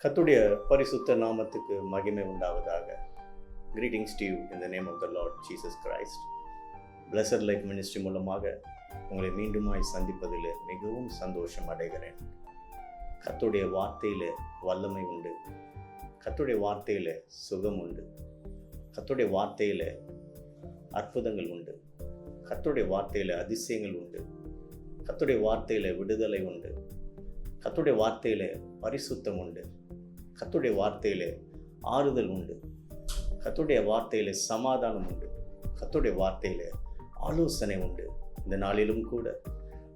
கர்த்தருடைய பரிசுத்த நாமத்துக்கு மகிமை உண்டாவதாக. Greetings to you in the name of the Lord Jesus Christ. Blessed Life Ministry மூலமாக உங்களை மீண்டுமாய் சந்திப்பதில் மிகவும் சந்தோஷம் அடைகிறேன். கர்த்தருடைய வார்த்தையில் வல்லமை உண்டு, கர்த்தருடைய வார்த்தையில் சுகம் உண்டு, கர்த்தருடைய வார்த்தையில் அற்புதங்கள் உண்டு, கர்த்தருடைய வார்த்தையில் அதிசயங்கள் உண்டு, கர்த்தருடைய வார்த்தையில் விடுதலை உண்டு, கர்த்தருடைய வார்த்தையில் பரிசுத்தம் உண்டு, கர்த்தருடைய வார்த்தையில் ஆறுதல் உண்டு, கர்த்தருடைய வார்த்தையில் சமாதானம் உண்டு, கர்த்தருடைய வார்த்தையில் ஆலோசனை உண்டு. இந்த நாளிலும் கூட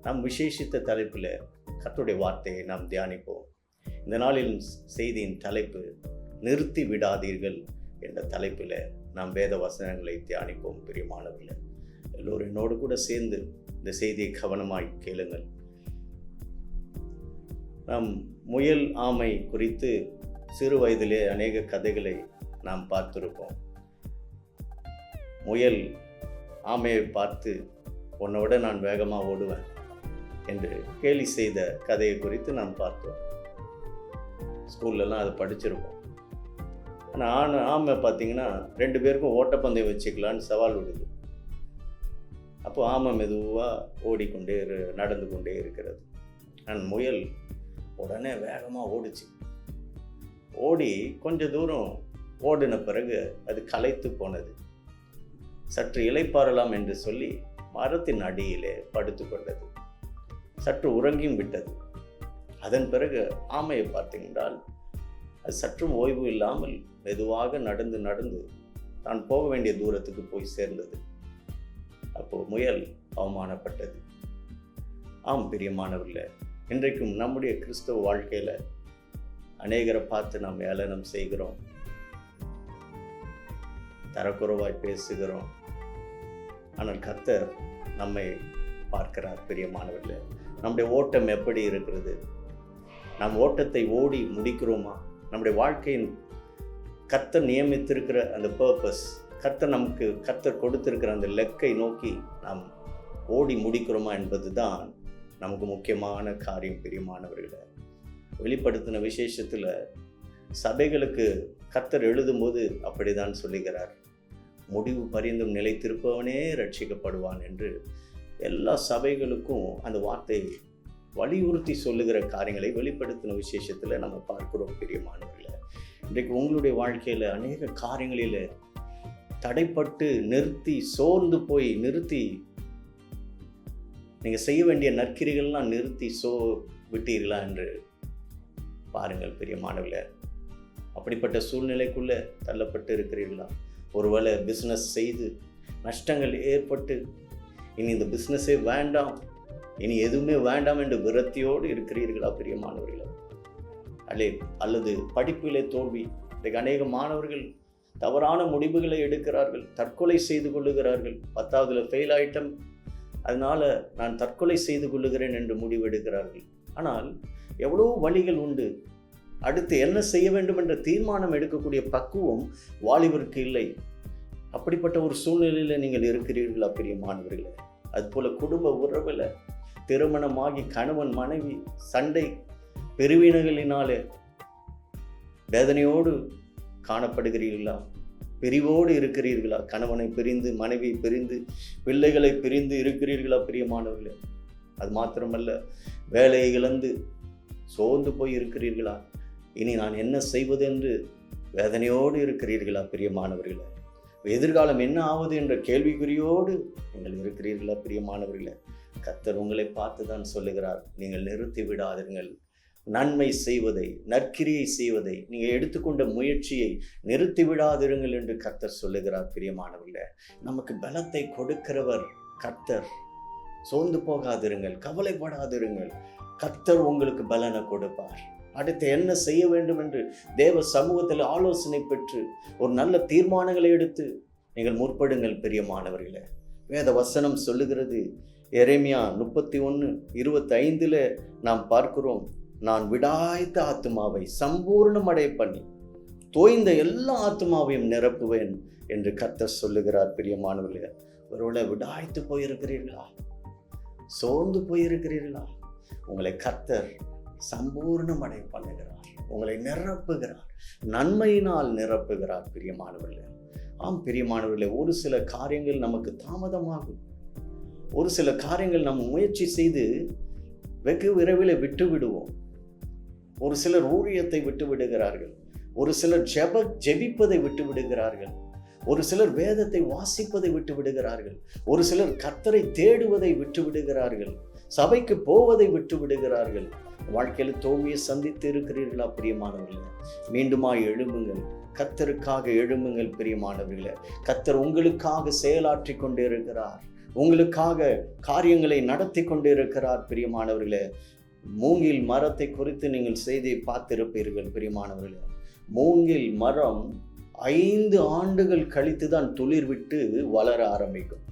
நாம் விசேஷித்த தலைப்பில் கர்த்தருடைய வார்த்தையை நாம் தியானிப்போம். இந்த நாளிலும் செய்தியின் தலைப்பு நிறுத்தி விடாதீர்கள் என்ற தலைப்பில் நாம் வேத வசனங்களை தியானிப்போம். பிரியமானவர்களே, எல்லோரும் என்னோடு கூட சேர்ந்து இந்த செய்தியை கவனமாய் கேளுங்கள். நாம் முயல் ஆமை குறித்து சிறு வயதிலே அநேக கதைகளை நாம் பார்த்திருப்போம். முயல் ஆமையை பார்த்து உன்னை விட நான் வேகமாக ஓடுவேன் என்று கேலி செய்த கதையை குறித்து நாம் பார்த்தோம். ஸ்கூல்லலாம் அதை படிச்சிருப்போம். ஆனால் ஆமை பார்த்தீங்கன்னா 2 பேருக்கும் ஓட்டப்பந்தயம் வச்சுக்கலான்னு சவால் விடுது. அப்போ ஆமை மெதுவாக ஓடிக்கொண்டே நடந்து கொண்டே இருக்கிறது. நான் முயல் உடனே வேகமாக ஓடிச்சு. ஓடி கொஞ்ச தூரம் ஓடின பிறகு அது களைத்து போனது. சற்று இளைப்பாறலாம் என்று சொல்லி மரத்தின் அடியிலே படுத்து கொண்டது. சற்று உறங்கியும் விட்டது. அதன் பிறகு ஆமையை பார்த்தீங்கன்றால் அது சற்றும் ஓய்வு இல்லாமல் மெதுவாக நடந்து நடந்து தான் போக வேண்டிய தூரத்துக்கு போய் சேர்ந்தது. அப்போது முயல் அவமானப்பட்டது. ஆம் பிரியமானவர்களே, இன்றைக்கும் நம்முடைய கிறிஸ்தவ வாழ்க்கையில் அநேகரை பார்த்து நாம் ஏளனம் செய்கிறோம், தரக்குறைவாய் பேசுகிறோம். ஆனால் கர்த்தர் நம்மை பார்க்கிறார். பிரியமானவர்களே, நம்முடைய ஓட்டம் எப்படி இருக்கிறது? நாம் ஓட்டத்தை ஓடி முடிக்கிறோமா? நம்முடைய வாழ்க்கையின் கர்த்தர் நியமித்திருக்கிற அந்த பர்பஸ், கர்த்தர் கொடுத்திருக்கிற அந்த லெக்கை நோக்கி நாம் ஓடி முடிக்கிறோமா என்பது தான் நமக்கு முக்கியமான காரியம். பிரியமானவர்களே, வெளிப்படுத்தின விசேஷத்தில் சபைகளுக்கு கர்த்தர் எழுதும்போது அப்படிதான் சொல்லுகிறார். முடிவு பரிந்தும் நிலைத்திருப்பவனே ரட்சிக்கப்படுவான் என்று எல்லா சபைகளுக்கும் அந்த வார்த்தை வலியுறுத்தி சொல்லுகிற காரியங்களை வெளிப்படுத்தின விசேஷத்தில் நம்ம பார்க்கிறோம். பிரியமானவர்களே, இன்றைக்கு உங்களுடைய வாழ்க்கையில் அநேக காரியங்களில் தடைப்பட்டு சோர்ந்து போய் நீங்கள் செய்ய வேண்டிய நற்கிரிகள்லாம் நிறுத்தி விட்டீர்களா என்று பாருங்கள். பிரியமானவர்களே, அப்படிப்பட்ட சூழ்நிலைக்குள்ளே தள்ளப்பட்டு இருக்கிறீர்களா? ஒருவேளை பிஸ்னஸ் செய்து நஷ்டங்கள் ஏற்பட்டு இனி இந்த பிஸ்னஸே வேண்டாம், இனி எதுவுமே வேண்டாம் என்று விரக்தியோடு இருக்கிறீர்களா? பிரியமானவர்களே, அல்லது படிப்பிலே தோல்வி. இன்றைக்கு அநேக மாணவர்கள் தவறான முடிவுகளை எடுக்கிறார்கள், தற்கொலை செய்து கொள்ளுகிறார்கள். 10ஆவதுல ஃபெயில் ஆயிட்டம், அதனால் நான் தற்கொலை செய்து கொள்ளுகிறேன் என்று முடிவெடுக்கிறார்கள். ஆனால் எவ்வளோ வழிகள் உண்டு. அடுத்து என்ன செய்ய வேண்டும் என்ற தீர்மானம் எடுக்கக்கூடிய பக்குவம் வாலிபருக்கு இல்லை. அப்படிப்பட்ட ஒரு சூழ்நிலையில் நீங்கள் இருக்கிறீர்களா? பிரியமானவர்களே, அதுபோல் குடும்ப உறவில் திருமணமாகி கணவன் மனைவி சண்டை பிரிவினைகளினாலே வேதனையோடு காணப்படுகிறீர்களா? பிரிவோடு இருக்கிறீர்களா? கணவனை பிரிந்து மனைவியை பிரிந்து பிள்ளைகளை பிரிந்து இருக்கிறீர்களா? பிரியமானவர்களே, அது மாத்திரமல்ல, வேலையை இழந்து சோர்ந்து போய் இருக்கிறீர்களா? இனி நான் என்ன செய்வது என்று வேதனையோடு இருக்கிறீர்களா? பிரியமானவர்களே, எதிர்காலம் என்ன ஆவது என்ற கேள்விக்குறியோடு நீங்கள் இருக்கிறீர்களா? பிரியமானவர்களே, கர்த்தர் உங்களை பார்த்து தான் சொல்லுகிறார், நீங்கள் நிறுத்தி விடாதீர்கள். நன்மை செய்வதை, நற்கிரியை செய்வதை, நீங்கள் எடுத்துக்கொண்ட முயற்சியை நிறுத்தி விடாதிருங்கள் என்று கர்த்தர் சொல்லுகிறார். பிரியமானவர்களே, நமக்கு பலத்தை கொடுக்கிறவர் கர்த்தர். சோர்ந்து போகாதிருங்கள், கவலைப்படாதிருங்கள். கர்த்தர் உங்களுக்கு பலனை கொடுப்பார். அடுத்து என்ன செய்ய வேண்டும் என்று தேவ சமூகத்தில் ஆலோசனை பெற்று ஒரு நல்ல தீர்மானங்களை எடுத்து நீங்கள் முற்படுங்கள். பிரியமானவர்களே, வேத வசனம் சொல்லுகிறது, எரேமியா 31:25 நாம் பார்க்கிறோம், நான் விடாய்த்த ஆத்துமாவை சம்பூர்ணமடைய பண்ணி தோய்ந்த எல்லா ஆத்துமாவையும் நிரப்புவேன் என்று கர்த்தர் சொல்லுகிறார். பிரியமானவர்களே, ஒருவேளை விடாய்த்து போயிருக்கிறீர்களா? சோர்ந்து போயிருக்கிறீர்களா? உங்களை கர்த்தர் சம்பூர்ணமடை பண்ணுகிறார், உங்களை நிரப்புகிறார், நன்மையினால் நிரப்புகிறார். பிரியமானவர்களே, ஆம் பிரியமானவர்களே, ஒரு சில காரியங்கள் நமக்கு தாமதமாகும். ஒரு சில காரியங்கள் நம்ம முயற்சி செய்து வெகு விரைவில் விட்டு விடுவோம். ஒரு சிலர் ஊழியத்தை விட்டு விடுகிறார்கள், ஒரு சிலர் ஜெபிப்பதை விட்டு விடுகிறார்கள், ஒரு சிலர் வேதத்தை வாசிப்பதை விட்டு விடுகிறார்கள், ஒரு சிலர் கர்த்தரை தேடுவதை விட்டு விடுகிறார்கள், சபைக்கு போவதை விட்டு விடுகிறார்கள். வாழ்க்கையில் தோல்வியை சந்தித்து இருக்கிறீர்களா பிரியமானவர்களே? மீண்டுமாய் எழும்புங்கள், கர்த்தருக்காக எழும்புங்கள் பிரியமானவர்களே. கர்த்தர் உங்களுக்காக செயலாற்றி கொண்டு இருக்கிறார், உங்களுக்காக காரியங்களை நடத்தி கொண்டு இருக்கிறார் பிரியமானவர்களே. மூங்கில் மரத்தை குறித்து நீங்கள் செய்தியை பார்த்திருப்பீர்கள் பிரியமானவர்களே. மூங்கில் மரம் 5 ஆண்டுகள் கழித்து தான் துளிர் விட்டு வளர ஆரம்பிக்கும்.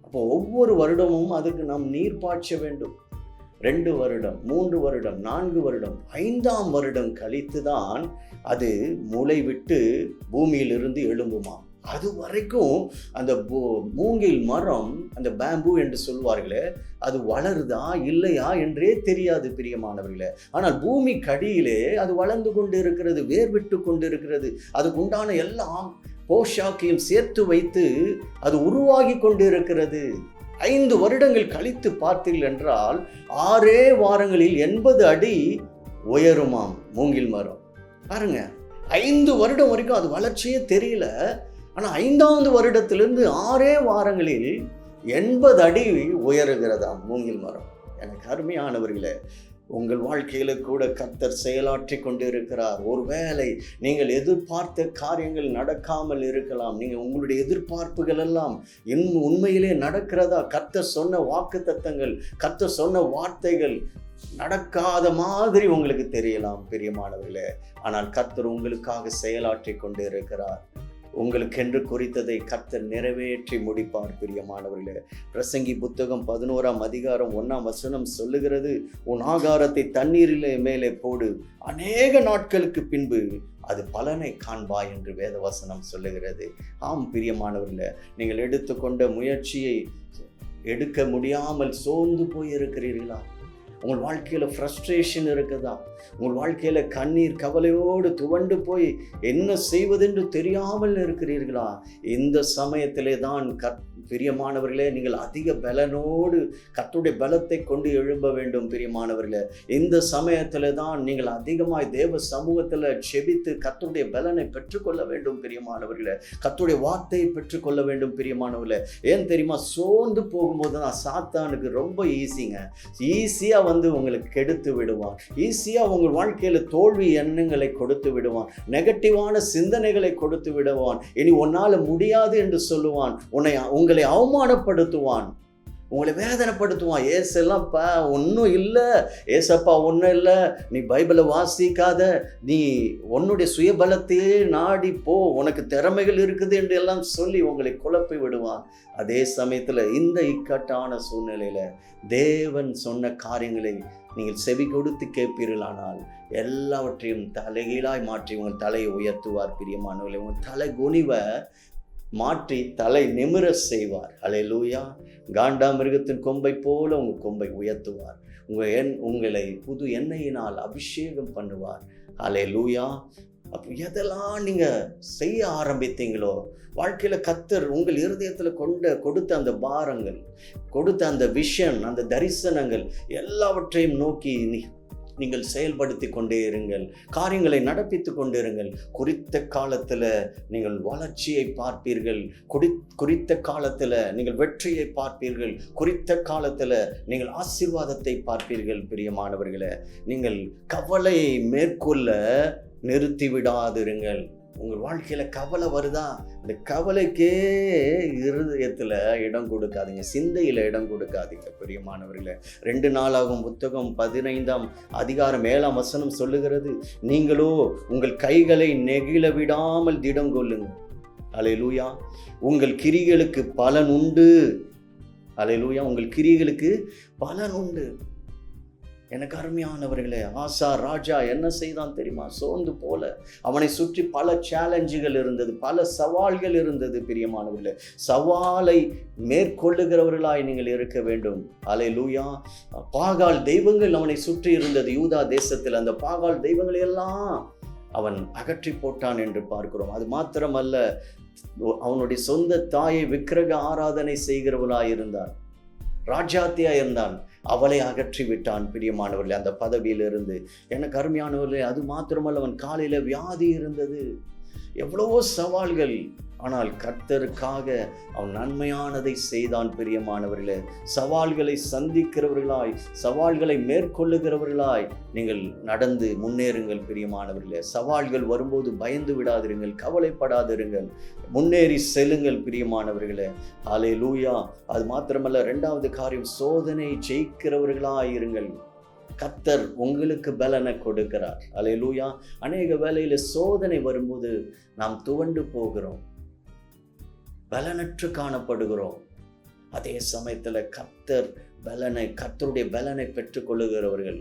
அப்போ ஒவ்வொரு வருடமும் அதுக்கு நாம் நீர் பாய்ச்ச வேண்டும். 2 வருடம், 3 வருடம், 4 வருடம், 5ஆம் வருடம் கழித்து தான் அது முளை விட்டு பூமியிலிருந்து எழும்புமா. அது வரைக்கும் அந்த மூங்கில் மரம், அந்த பேம்பு என்று சொல்வார்களே, அது வளருதா இல்லையா என்றே தெரியாது பிரியமானவர்களே. ஆனால் பூமி கடியிலே அது வளர்ந்து கொண்டு இருக்கிறது, வேர் விட்டு கொண்டு இருக்கிறது. அதுக்கு உண்டான எல்லாம் போஷாக்கையும் சேர்த்து வைத்து அது உருவாகி கொண்டு இருக்கிறது. 5 வருடங்கள் கழித்து பார்த்தீர்கள் என்றால் 6 வாரங்களில் 80 அடி உயருமாம் மூங்கில் மரம். பாருங்க, 5 வருடம் வரைக்கும் அது வளர்ச்சியே தெரியல. ஆனால் 5ஆவது வருடத்திலிருந்து 6 வாரங்களில் 80 அடி உயருகிறதாம் மூங்கில் மரம். எனக்கு அருமையானவர்களே, உங்கள் வாழ்க்கையில கூட கர்த்தர் செயலாற்றி கொண்டு இருக்கிறார். ஒருவேளை நீங்கள் எதிர்பார்த்த காரியங்கள் நடக்காமல் இருக்கலாம். நீங்கள் உங்களுடைய எதிர்பார்ப்புகள் எல்லாம் உண்மையிலே நடக்கிறதா? கர்த்தர் சொன்ன வாக்குத்தத்தங்கள், கர்த்தர் சொன்ன வார்த்தைகள் நடக்காத மாதிரி உங்களுக்கு தெரியலாம் பிரியமானவர்களே. ஆனால் கர்த்தர் உங்களுக்காக செயலாற்றி கொண்டு இருக்கிறார். உங்களுக்கென்று குறித்ததை கர்த்தர் நிறைவேற்றி முடிப்பார் பிரியமானவர்களே. பிரசங்கி புத்தகம் 11ஆம் அதிகாரம் 1ஆம் வசனம் சொல்லுகிறது, உன் ஆகாரத்தை தண்ணீரிலே மேலே போடு, அநேக நாட்களுக்கு பின்பு அது பலனை காண்பாய் என்று வேதவசனம் சொல்லுகிறது. ஆம் பிரியமானவர்களே, நீங்கள் எடுத்துக்கொண்ட முயற்சியை எடுக்க முடியாமல் சோர்ந்து போய் இருக்கிறீர்களா? உங்கள் வாழ்க்கையில் ஃப்ரஸ்ட்ரேஷன் இருக்குதா? உங்கள் வாழ்க்கையில் கண்ணீர் கவலையோடு துவண்டு போய் என்ன செய்வதென்று தெரியாமல் இருக்கிறீர்களா? இந்த சமயத்திலே தான் பிரியமானவர்களே, நீங்கள் அதிக பலனோடு கர்த்தருடைய பலத்தை கொண்டு எழும்ப வேண்டும் பிரியமானவர்களே. இந்த சமயத்தில் தான் நீங்கள் அதிகமாய் தேவ சமூகத்தில் செபித்து கர்த்தருடைய பலனை பெற்றுக்கொள்ள வேண்டும் பிரியமானவர்களே. கர்த்தருடைய வார்த்தையை பெற்றுக்கொள்ள வேண்டும் பிரியமானவர்களே. ஏன் தெரியுமா? சோர்ந்து போகும்போது தான் சாத்தானுக்கு ரொம்ப ஈஸியாக வந்து உங்களுக்கு கெடுத்து விடுவான். ஈஸியாக உங்கள் வாழ்க்கையில் தோல்வி எண்ணங்களை கொடுத்து விடுவான், நெகட்டிவான சிந்தனைகளை கொடுத்து விடுவான். இனி உன்னால் முடியாது என்று சொல்லுவான், உங்களை அவமானப்படுத்துவான், உங்களை வேதனைப்படுத்துவான். ஏசெல்லாம்ப்பா ஒன்றும் இல்லை, ஏசப்பா ஒன்றும் இல்லை, நீ பைபிளை வாசிக்காத, நீ உன்னுடைய சுயபலத்தையே நாடி போ, உனக்கு திறமைகள் இருக்குது என்று எல்லாம் சொல்லி உங்களை குழப்பி விடுவான். அதே சமயத்தில் இந்த இக்கட்டான சூழ்நிலையில் தேவன் சொன்ன காரியங்களை நீங்கள் செவி கொடுத்து கேட்பீர்களானால் எல்லாவற்றையும் தலைகீழாய் மாற்றி உங்கள் தலையை உயர்த்துவார் பிரியமானவர்களே. உங்கள் தலை குனிவை மாற்றி தலை நிமிர செய்வார். அல்லேலூயா. காண்டாமிருகத்தின் கொம்பை போல உங்கள் கொம்பை உயர்த்துவார். உங்களை புது எண்ணெயினால் அபிஷேகம் பண்ணுவார். அல்லேலூயா. அப்போ எதெல்லாம் நீங்கள் செய்ய ஆரம்பித்தீங்களோ வாழ்க்கையில் கர்த்தர் உங்கள் இருதயத்தில் கொடுத்த அந்த பாரங்கள், கொடுத்த அந்த விஷன், அந்த தரிசனங்கள் எல்லாவற்றையும் நோக்கி நீங்கள் செயல்படுத்தி கொண்டே இருங்கள், காரியங்களை நடப்பித்து கொண்டிருங்கள். குறித்த காலத்தில் நீங்கள் வளர்ச்சியை பார்ப்பீர்கள், குறித்த காலத்தில் நீங்கள் வெற்றியை பார்ப்பீர்கள், குறித்த காலத்தில் நீங்கள் ஆசீர்வாதத்தை பார்ப்பீர்கள். பிரியமானவர்களே, நீங்கள் கவலையை மேற்கொள்ள நிறுத்தி விடாதிருங்கள். உங்கள் வாழ்க்கையில் கவலை வருதா? இந்த கவலைக்கே இருதயத்தில் இடம் கொடுக்காதீங்க, சிந்தையில் இடம் கொடுக்காதீங்க பிரியமானவர்களே. 2 நாளாகும் புத்தகம் 15ஆம் அதிகாரம் 7ஆம் வசனம் சொல்லுகிறது, நீங்களோ உங்கள் கைகளை நெகிழ விடாமல் திடம் கொள்ளுங்கள். அல்லேலூயா. உங்கள் கிரிகளுக்கு பலன் உண்டு. அல்லேலூயா. உங்கள் கிரிகளுக்கு பலன் உண்டு. எனக்கு அருமையானவர்களே, ஆசா ராஜா என்ன செய்தான் தெரியுமா? சோர்ந்து போல. அவனை சுற்றி பல சேலஞ்சுகள் இருந்தது, பல சவால்கள் இருந்தது. பிரியமானவர்களே, சவாலை மேற்கொள்ளுகிறவர்களாய் நீங்கள் இருக்க வேண்டும். அல்லேலூயா. பாகால் தெய்வங்கள் அவனை சுற்றி இருந்தது. யூதா தேசத்தில் அந்த பாகால் தெய்வங்களை எல்லாம் அவன் அகற்றி போட்டான் என்று பார்க்கிறோம். அது மாத்திரமல்ல, அவனுடைய சொந்த தாயை விக்கிரக ஆராதனை செய்கிறவனாய் இருந்தான், ராஜாத்தியாய் இருந்தான். அவளை அகற்றி விட்டான். பிரியமானவர்களே, அந்த பதவியிலிருந்து. எனக்கு அருமையானவர்களே, அது மாத்திரமல்ல, அவன் காலையில் வியாதி இருந்தது. எவ்வளவோ சவால்கள். ஆனால் கர்த்தருக்காக அவன் நன்மையானதை செய்தான். பிரியமானவர்களே, சவால்களை சந்திக்கிறவர்களாய், சவால்களை மேற்கொள்ளுகிறவர்களாய் நீங்கள் நடந்து முன்னேறுங்கள். பிரியமானவர்களே, சவால்கள் வரும்போது பயந்து விடாதிருங்கள், கவலைப்படாதிருங்கள், முன்னேறி செல்லுங்கள். பிரியமானவர்களே, அல்லேலூயா. அது மாத்திரமல்ல, இரண்டாவது காரியம், சோதனை ஜெயிக்கிறவர்களாய் இருங்கள். கர்த்தர் உங்களுக்கு பலனை கொடுக்கிறார். அல்லேலூயா. அநேக வேளையில சோதனை வரும்போது நாம் துவண்டு போகிறோம், பலனற்று காணப்படுகிறோம். அதே சமயத்தில் கர்த்தருடைய பலனை பெற்றுக்கொள்ளுகிறவர்கள்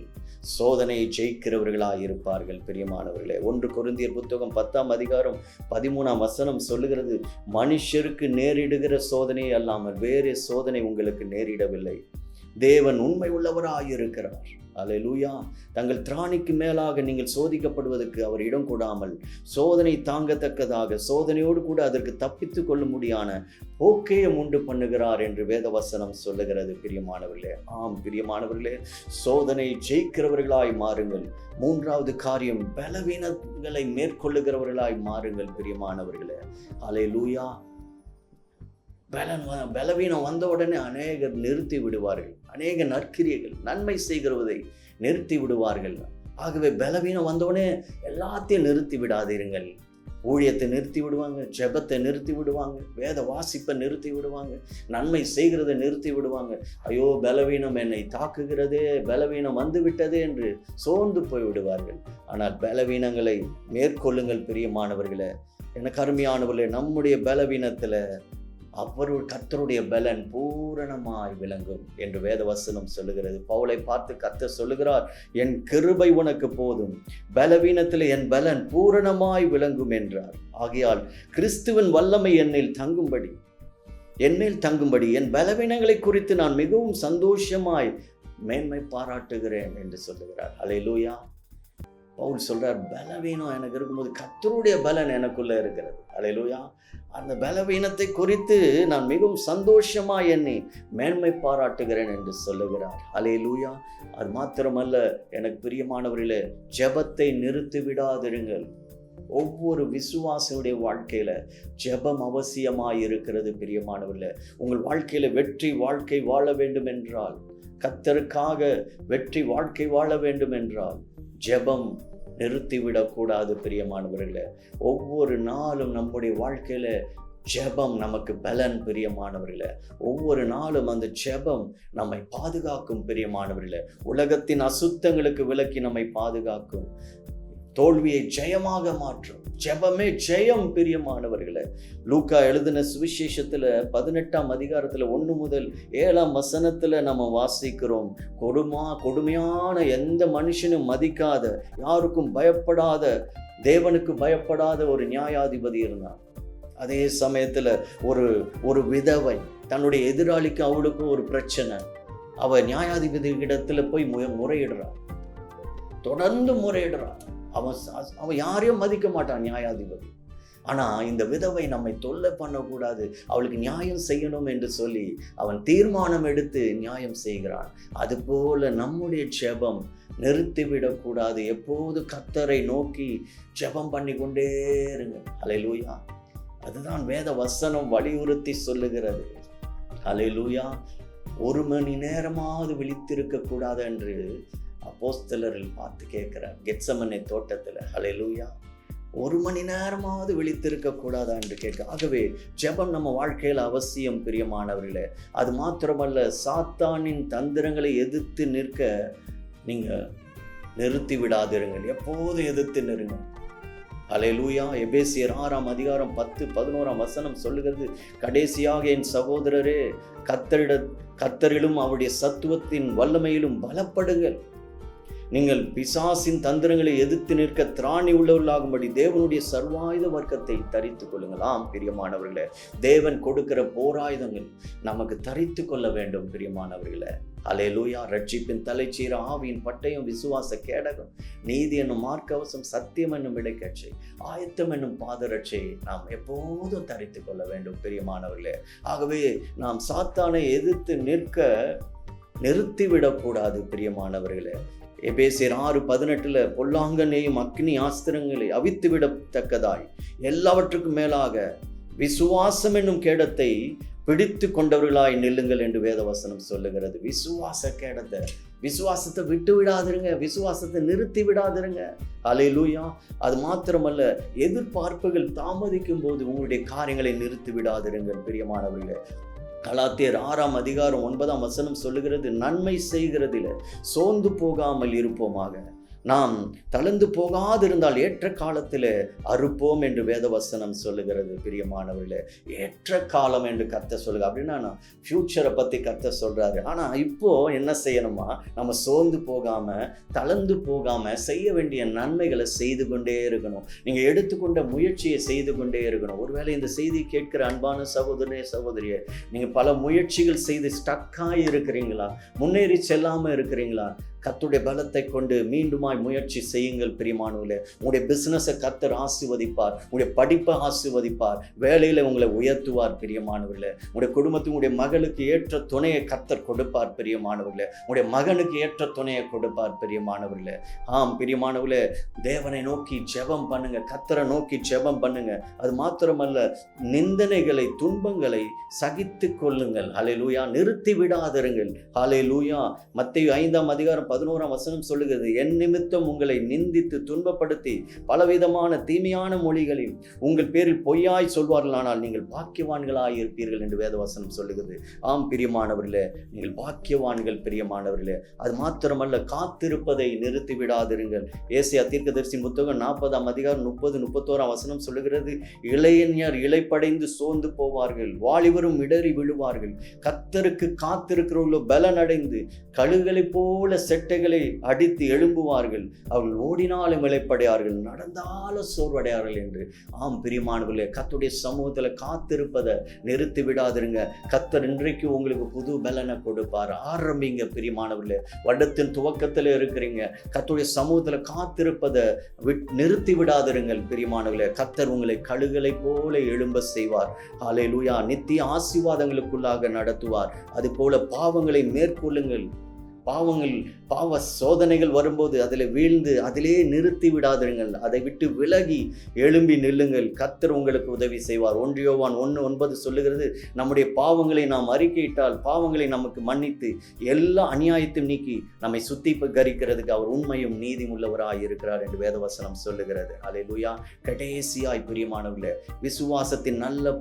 சோதனையை ஜெயிக்கிறவர்களாக இருப்பார்கள். பிரியமானவர்களே, 1 கொரிந்தியர் புத்தகம் 10ஆம் அதிகாரம் 13ஆம் வசனம் சொல்லுகிறது, மனுஷருக்கு நேரிடுகிற சோதனை அல்லாமல் வேறு சோதனை உங்களுக்கு நேரிடவில்லை. தேவன் உண்மை உள்ளவராயிருக்கிறார். அல்லேலூயா. தங்கள் திராணிக்கு மேலாக நீங்கள் சோதிக்கப்படுவதற்கு அவர் இடம் கொடாமல் சோதனை தாங்கத்தக்கதாக சோதனையோடு கூட அதற்கு தப்பித்து கொள்ள முடியான போக்கையும் உண்டு பண்ணுகிறார் என்று வேதவசனம் சொல்லுகிறது. பிரியமானவர்களே, ஆம் பிரியமானவர்களே, சோதனை ஜெயிக்கிறவர்களாய் மாறுங்கள். 3வது காரியம், பலவீனங்களை மேற்கொள்ளுகிறவர்களாய் மாறுங்கள். பிரியமானவர்களே, அல்லேலூயா. பலவீனம் வந்த உடனே அநேகர் நிறுத்தி விடுவார்கள். அநேக நற்கிரியைகள், நன்மை செய்கிறதை நிறுத்தி விடுவார்கள். ஆகவே பலவீனம் வந்தவுடனே எல்லாத்தையும் நிறுத்தி விடாதீர்கள். ஊழியத்தை நிறுத்தி விடுவாங்க, ஜெபத்தை நிறுத்தி விடுவாங்க, வேத வாசிப்பை நிறுத்தி விடுவாங்க, நன்மை செய்கிறதை நிறுத்தி விடுவாங்க. ஐயோ, பலவீனம் என்னை தாக்குகிறதே, பலவீனம் வந்து விட்டதே என்று சோர்ந்து போய் விடுவார்கள். ஆனால் பலவீனங்களை மேற்கொள்ளுங்கள். பிரியமானவர்களே, எனக்கு அருமையானவர்களே, நம்முடைய பலவீனத்தில் கர்த்தருடைய பலன் பூரணமாய் விளங்கும் என்று வேதவசனம் சொல்லுகிறது. பவுலை பார்த்து கர்த்தர் சொல்லுகிறார், என் கிருபை உனக்கு போதும், பலவீனத்தில் என் பலன் பூரணமாய் விளங்கும் என்றார். ஆகையால் கிறிஸ்துவின் வல்லமை என்னில் தங்கும்படி என் பலவீனங்களை குறித்து நான் மிகவும் சந்தோஷமாய் மேன்மை பாராட்டுகிறேன் என்று சொல்லுகிறார். அல்லேலூயா. பவுல் சொல்றார், பலவீனம் எனக்கு இருக்கும்போது கர்த்தருடைய பலன் எனக்குள்ள இருக்கிறது. அல்லேலூயா. அந்த பலவீனத்தை குறித்து நான் மிகவும் சந்தோஷமாய் என்னை மேன்மை பாராட்டுகிறேன் என்று சொல்லுகிறார். அல்லேலூயா. அது மாத்திரமல்ல, எனக்கு பிரியமானவர்களே, ஜெபத்தை நிறுத்தி விடாதிருங்கள். ஒவ்வொரு விசுவாசியுடைய வாழ்க்கையில ஜெபம் அவசியமாய் இருக்கிறது. பிரியமானவர்களே, உங்கள் வாழ்க்கையில வெற்றி வாழ்க்கை வாழ வேண்டும் என்றால், கர்த்தருக்காக வெற்றி வாழ்க்கை வாழ வேண்டும் என்றால் ஜெபம் நிறுத்திவிடக்கூடாது. பிரியமானவர்களே, ஒவ்வொரு நாளும் நம்முடைய வாழ்க்கையில ஜெபம் நமக்கு பலன். பிரியமானவர்களே, ஒவ்வொரு நாளும் அந்த ஜெபம் நம்மை பாதுகாக்கும். பிரியமானவர்களே, உலகத்தின் அசுத்தங்களுக்கு விலக்கி நம்மை பாதுகாக்கும், தோல்வியை ஜெயமாக மாற்றும். ஜெபமே ஜெயம். பிரியமானவர்களே, லூக்கா எழுதின சுவிசேஷத்துல 18ஆம் அதிகாரத்துல 1 முதல் 7ஆம் வசனத்துல நம்ம வாசிக்கிறோம், கொடுமையான எந்த மனுஷனும் மதிக்காத, யாருக்கும் பயப்படாத, தேவனுக்கு பயப்படாத ஒரு நியாயாதிபதி இருந்தான். அதே சமயத்துல ஒரு விதவை, தன்னுடைய எதிராளிக்கு அவளுக்கும் ஒரு பிரச்சனை. அவ நியாயாதிபதி இடத்துல போய் முறையிடுறான், தொடர்ந்து முறையிடுறான். அவன் யாரையும் மதிக்க மாட்டான் நியாயாதிபதி. ஆனா இந்த விதவை நம்மை தொல்லை பண்ணக்கூடாது, அவளுக்கு நியாயம் செய்யணும் என்று சொல்லி அவன் தீர்மானம் எடுத்து நியாயம் செய்கிறான். அதுபோல நம்முடைய ஜெபம் நிறுத்திவிடக்கூடாது. எப்போது கர்த்தரை நோக்கி ஜெபம் பண்ணி கொண்டே இருங்க. அல்லேலூயா. அதுதான் வேத வசனம் வலியுறுத்தி சொல்லுகிறது. அல்லேலூயா. 1 மணி நேரமாவது விழித்திருக்க கூடாது என்று அப்போஸ்தலரில் பார்த்து கேட்கிறார் கெத்செமனே தோட்டத்தில். அல்லேலூயா. 1 மணி நேரமாவது விழித்திருக்க கூடாதா என்று கேட்க. ஆகவே ஜெபம் நம்ம வாழ்க்கையில் அவசியம். பிரியமானவர்களே, அது மாத்திரமல்ல, சாத்தானின் தந்திரங்களை எதிர்த்து நிற்க நீங்க நிறுத்தி விடாதிருங்கள், எப்போது எதிர்த்து நிறுங்க. அல்லேலூயா. எபேசியர் 6ஆம் அதிகாரம் 10-11ஆம் வசனம் சொல்லுகிறது, கடைசியாக என் சகோதரரே, கர்த்தரிலும் அவருடைய சத்துவத்தின் வல்லமையிலும் பலப்படுங்கள். நீங்கள் பிசாசின் தந்திரங்களை எதிர்த்து நிற்க திராணி உள்ளவர்களாகும்படி தேவனுடைய சர்வாயுத வர்க்கத்தை தரித்து கொள்ளுங்களாம். பிரியமானவர்களே, தேவன் கொடுக்கிற போராயுதங்கள் நமக்கு தரித்து கொள்ள வேண்டும். பிரியமானவர்களே, அல்லேலூயா. ரட்சிப்பின் தலைச்சீர ஆவியின் பட்டயம் விசுவாச கேடகம் நீதி என்னும் மார்க்கவசம் சத்தியம் என்னும் விளைக்கட்சை ஆயத்தம் என்னும் பாதரட்சை நாம் எப்போதும் தரித்து கொள்ள வேண்டும். பிரியமானவர்களே, ஆகவே நாம் சாத்தானை எதிர்த்து நிறுத்திவிடக்கூடாது. பிரியமானவர்களே, எபேசியர் 6:18 பொல்லாங்கனையும் அக்னி ஆஸ்திரங்களை அவித்து விடத்தக்கதாய் எல்லாவற்றுக்கும் மேலாக விசுவாசம் என்னும் கேடத்தை பிடித்து கொண்டவர்களாய் நில்லுங்கள் என்று வேதவசனம் சொல்லுகிறது. விசுவாசத்தை விட்டு விடாதிருங்க, விசுவாசத்தை நிறுத்தி விடாதிருங்க. அல்லேலூயா. அது மாத்திரமல்ல, எதிர்பார்ப்புகள் தாமதிக்கும் போது உங்களுடைய காரியங்களை நிறுத்தி விடாதிருங்கள். பிரியமானவர்களே, கலாத்தியர் 6:9 சொல்லுகிறது, நன்மை செய்கிறதில் சோர்ந்து போகாமல் இருப்போமாக, நாம் தளர்ந்து போகாதிருந்தால் ஏற்ற காலத்தில் அறுப்போம் என்று வேதவசனம் சொல்லுகிறது. பிரியமானவர்களே, ஏற்ற காலம் என்று கர்த்தர் சொல்லுங்க. அப்படின்னா ஃபியூச்சரை பற்றி கர்த்தர் சொல்றாரு. ஆனால் இப்போ என்ன செய்யணுமா, நம்ம சோர்ந்து போகாம தளர்ந்து போகாம செய்ய வேண்டிய நன்மைகளை செய்து கொண்டே இருக்கணும். நீங்க எடுத்துக்கொண்ட முயற்சியை செய்து கொண்டே இருக்கணும். ஒருவேளை இந்த செய்தி கேட்கிற அன்பான சகோதரனே சகோதரியே, நீங்க பல முயற்சிகள் செய்து ஸ்டக்காகி இருக்கிறீங்களா, முன்னேறி செல்லாம இருக்கிறீங்களா? கர்த்தருடைய பலத்தை கொண்டு மீண்டுமாய் முயற்சி செய்யுங்கள். பிரியமானவர்களே, உங்களுடைய பிசினஸை கர்த்தர் ஆசீர்வதிப்பார், உங்களுடைய படிப்பை ஆசீர்வதிப்பார், வேலையில உங்களை உயர்த்துவார். பிரியமானவர்களே, உங்களுடைய குடும்பத்துக்கு உங்களுடைய மகளுக்கு ஏற்ற துணையை கர்த்தர் கொடுப்பார். பிரியமானவர்களே, உங்களுடைய மகனுக்கு ஏற்ற துணையை கொடுப்பார். பிரியமானவர்களே, பிரியமானவர்களே, தேவனை நோக்கி ஜெபம் பண்ணுங்க, கர்த்தரை நோக்கி ஜெபம் பண்ணுங்க. அது மாத்திரமல்ல, நிந்தனைகளை துன்பங்களை சகித்து கொள்ளுங்கள். அல்லேலூயா. நிறுத்தி விடாதிருங்கள். அல்லேலூயா. மத்தேயு 5:11 சொல்லுகிறது, என் நிமித்தம் உங்களை நிந்தித்து துன்பப்படுத்தி பலவிதமான தீமையான மொழிகளில் உங்கள் பேரில் பொய்யாய் சொல்வார்களானால் நீங்கள் பாக்கியவான்களாய் இருப்பீர்கள் என்று வேதவசனம் சொல்லுகிறது. பிரியமானவர்களே, நீங்கள் பாக்கியவான்கள். பிரியமானவர்களே, அது மாத்திரமல்ல, காத்திருப்பதை நிறுத்தி விடாதிருங்கள். ஏசாயா தீர்க்கதரிசி புத்தகம் 40:30-31 சொல்லுகிறது, இளைஞர் இளைப்படைந்து சோர்ந்து போவார்கள், வாலிபரும் இடறி விழுவார்கள், கர்த்தருக்கு காத்திருக்கிறவர்களோ பலனடைந்து கழுகளை போல செட்டைகளை அடித்து எழும்புவார்கள், அவர்கள் ஓடினாலும் இளைப்படையார்கள், நடந்தாலும் சோர்வடையார்கள் என்று. பிரியமானவர்களே, கர்த்தருடைய சமூகத்தில் காத்திருப்பதை நிறுத்தி விடாதிருங்க. கர்த்தர் இன்றைக்கு உங்களுக்கு புது பலனை கொடுப்பார். ஆரம்பிங்க. பிரியமானவர்களே, வருடத்தின் துவக்கத்தில் இருக்கிறீங்க, கர்த்தருடைய சமூகத்தில் காத்திருப்பதை நிறுத்தி விடாதிருங்கள். பிரியமானவர்களே, கர்த்தர் உங்களை கழுகளை போல எழும்ப செய்வார். அல்லேலூயா. நித்திய ஆசீர்வாதங்களுக்குள்ளாக நடத்துவார். அது போல பாவங்களை மேற்கொள்ளுங்கள். பாவ சோதனைகள் வரும்போது அதில் வீழ்ந்து அதிலே நிறுத்தி விடாதிருங்கள். அதை விட்டு விலகி எழும்பி நில்லுங்கள். கர்த்தர் உங்களுக்கு உதவி செய்வார். 1 யோவான் 1:9 சொல்லுகிறது, நம்முடைய பாவங்களை நாம் அறிக்கையிட்டால் பாவங்களை நமக்கு மன்னித்து எல்லா அநியாயத்தையும் நீக்கி நம்மை சுத்திகரிக்கிறதுக்கு அவர் உண்மையும் நீதி உள்ளவராய் இருக்கிறார் என்று வேதவசனம் சொல்லுகிறது. அல்லேலூயா. கடைசியாய் பிரியமானவர்களே, விசுவாசத்தின் நல்ல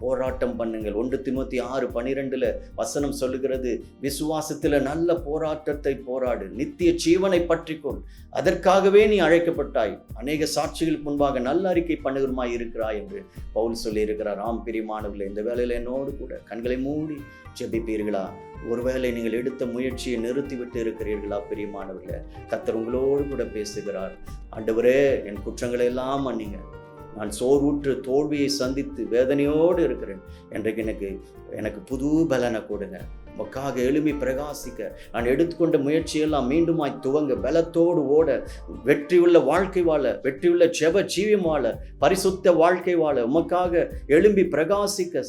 போராட்டம் பண்ணுங்கள். 1 தீமோத்தேயு 6:12 சொல்லுகிறது, விசுவாசத்தில் நல்ல போராட்டத்தை போராடு, நித்திய ஜீவனை பற்றிக்கொள், அதற்காகவே நீ அழைக்கப்பட்டாய், அநேக சாட்சிகளுக்கு முன்பாக நல்ல அறிக்கை பண்ணுகிறமாய் இருக்கிறாய் என்று பவுல் சொல்லி இருக்கிறார். பிரியமானவர்களே, இந்த வேளையில என்னோடு கூட கண்களை மூடி ஜெபிப்பீர்களா? ஒருவேளை நீங்கள் எடுத்த முயற்சியை நிறுத்திவிட்டு இருக்கிறீர்களா? பிரியமானவர்களே, கர்த்தர் உங்களோடு கூட பேசுகிறார். ஆண்டவரே, என் குற்றங்களை எல்லாம் மன்னிங்க, நான் சோர்வுற்று தோல்வியை சந்தித்து வேதனையோடு இருக்கிறேன், இன்றைக்கு எனக்கு புது பலனை கொடுங்க, உமக்காக எழும்பி பிரகாசிக்க, நான் எடுத்துக்கொண்ட முயற்சியெல்லாம் மீண்டுமாய் துவங்க, பலத்தோடு ஓட, வெற்றியுள்ள வாழ்க்கை வாழ, வெற்றியுள்ள ஜெப ஜீவியம் வாழ, பரிசுத்த வாழ்க்கை வாழ, உமக்காக எழும்பி பிரகாசிக்க,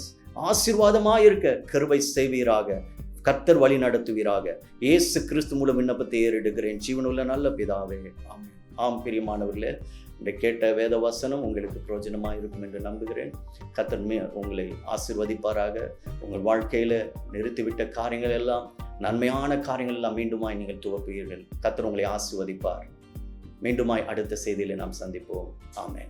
ஆசீர்வாதமாயிருக்க கிருபை செய்வீராக. கர்த்தர் வழி நடத்துவீராக. இயேசு கிறிஸ்து மூலம் விண்ணப்பத்தை ஏறெடுக்கிறேன் ஜீவனுள்ள நல்ல பிதாவே, ஆமென். பிரியமானவர்களே, இந்த கேட்ட வேத வசனம் உங்களுக்கு பிரயோஜனமாக இருக்கும் என்று நம்புகிறேன். கர்த்தர் உங்களை ஆசீர்வதிப்பாராக. உங்கள் வாழ்க்கையில் நிறுத்திவிட்ட காரியங்கள் எல்லாம், நன்மையான காரியங்கள் எல்லாம் மீண்டுமாய் நீங்கள் துவக்குவீர்கள். கர்த்தர் உங்களை ஆசீர்வதிப்பார். மீண்டுமாய் அடுத்த செய்தியில் நாம் சந்திப்போம். ஆமென்.